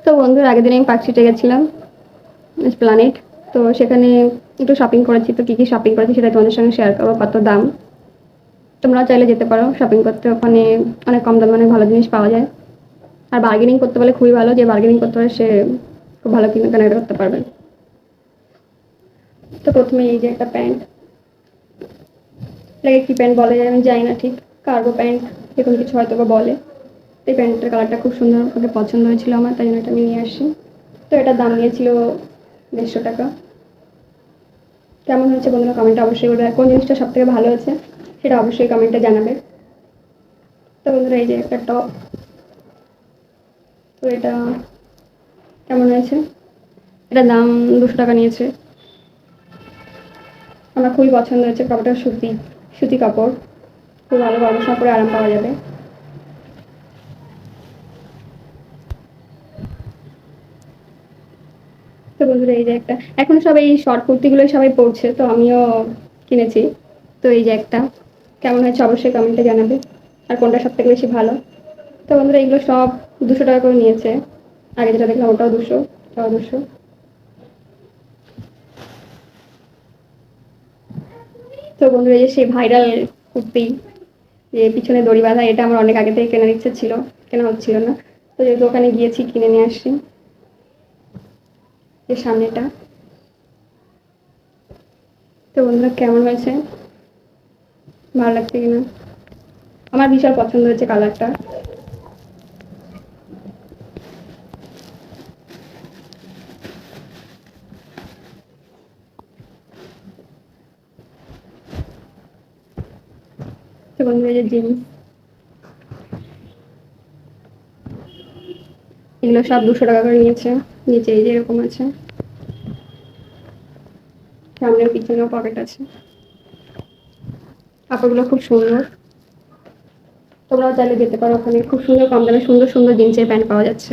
তো বন্ধুর আগের দিন আমি পার্ক স্ট্রিটে গেছিলাম, প্ল্যানেট। তো সেখানে একটু শপিং করেছি। তো কী কী শপিং করেছি সেটা তোমাদের সঙ্গে শেয়ার করবো। কত দাম, তোমরাও চাইলে যেতে পারো শপিং করতে। ওখানে অনেক কম দামে অনেক ভালো জিনিস পাওয়া যায়। আর বার্গেনিং করতে পারলে খুবই ভালো, যে বার্গেনিং করতে পারে সে খুব ভালো কেনাকাটা করতে পারবে। তো প্রথমে এই যে একটা প্যান্ট, এটাকে কি প্যান্ট বলে আমি জানি না ঠিক, কার্গো প্যান্ট এরকম কিছু হয়তো বা বলে। এই প্যান্টটার কালারটা খুব সুন্দর, ওকে পছন্দ হয়েছিল আমার, তাই জন্য এটা আমি নিয়ে আসি। তো এটার দাম নিয়েছিল 150 টাকা। কেমন হয়েছে বন্ধুরা কমেন্টে অবশ্যই বলবে, কোন জিনিসটা সব থেকে ভালো হয়েছে সেটা অবশ্যই কমেন্টে জানাবে। তো বন্ধুরা এই যে একটা টপ, তো এটা কেমন হয়েছে, এটার দাম 200 টাকা নিয়েছে। আমার খুবই পছন্দ হয়েছে। কাপড়টা সুতি, সুতি কাপড়, খুব ভালো, গরমের পরে আরাম পাওয়া যাবে। তো বন্ধুরা এই যে একটা, এখন সব এই শর্ট কুর্তিগুলোই সবাই পরছে, তো আমিও কিনেছি। তো এই যে একটা, কেমন হয়েছে অবশ্যই কমেন্টে জানাবে, আর কোনটা সব থেকে বেশি ভালো। তো বন্ধুরা এগুলো সব 200 টাকা করে নিয়েছে। আগে যেটা দেখলাম ওটাও 200, ওটাও 200। তো বন্ধুরা এই যে সেই ভাইরাল কুর্তি, যে পিছনে দড়ি বাঁধা, এটা আমার অনেক আগে থেকে কেনার ইচ্ছে ছিল, কেনা হচ্ছিল না। তো যেহেতু ওখানে গিয়েছি কিনে নিয়ে আসছি। যে সামনেটা, তো বন্ধুরা কেমন হয়েছে, ভালো লাগছে কিনা, আমার বিশাল পছন্দ হয়েছে কালারটা। তো বন্ধুরা এই যে জিন্স, এগুলো সব 200 টাকা করে নিয়েছে। নিচে এই যে এরকম আছে, সামনেও পিছনেও পকেট আছে। কাপড়গুলো খুব সুন্দর, তোমরাও চাইলে যেতে পারো, ওখানে খুব সুন্দর কম দামে সুন্দর সুন্দর জিন্সের প্যান্ট পাওয়া যাচ্ছে।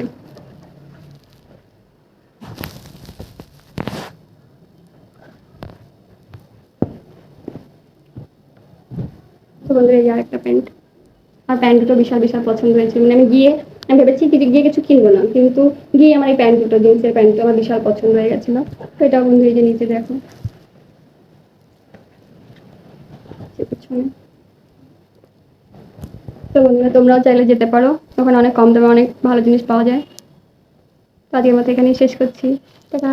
তো বন্ধুরা এই যে আরেকটা প্যান্ট, আর প্যান্ট দুটো বিশাল বিশাল পছন্দ হয়েছে। মানে আমি ভেবেছি গিয়ে কিছু কিনবো না, কিন্তু গিয়ে আমার এই প্যান্ট দুটো, জিন্সের প্যান্ট আমার বিশাল পছন্দ হয়ে গেছিল। তো এটা বন্ধু এই যে নিচে দেখো, পিছনে। তো বন্ধুরা তোমরাও চাইলে যেতে পারো, ওখানে অনেক কম দামে অনেক ভালো জিনিস পাওয়া যায়। তো আজকের মতো এখানেই শেষ করছি। টাটা।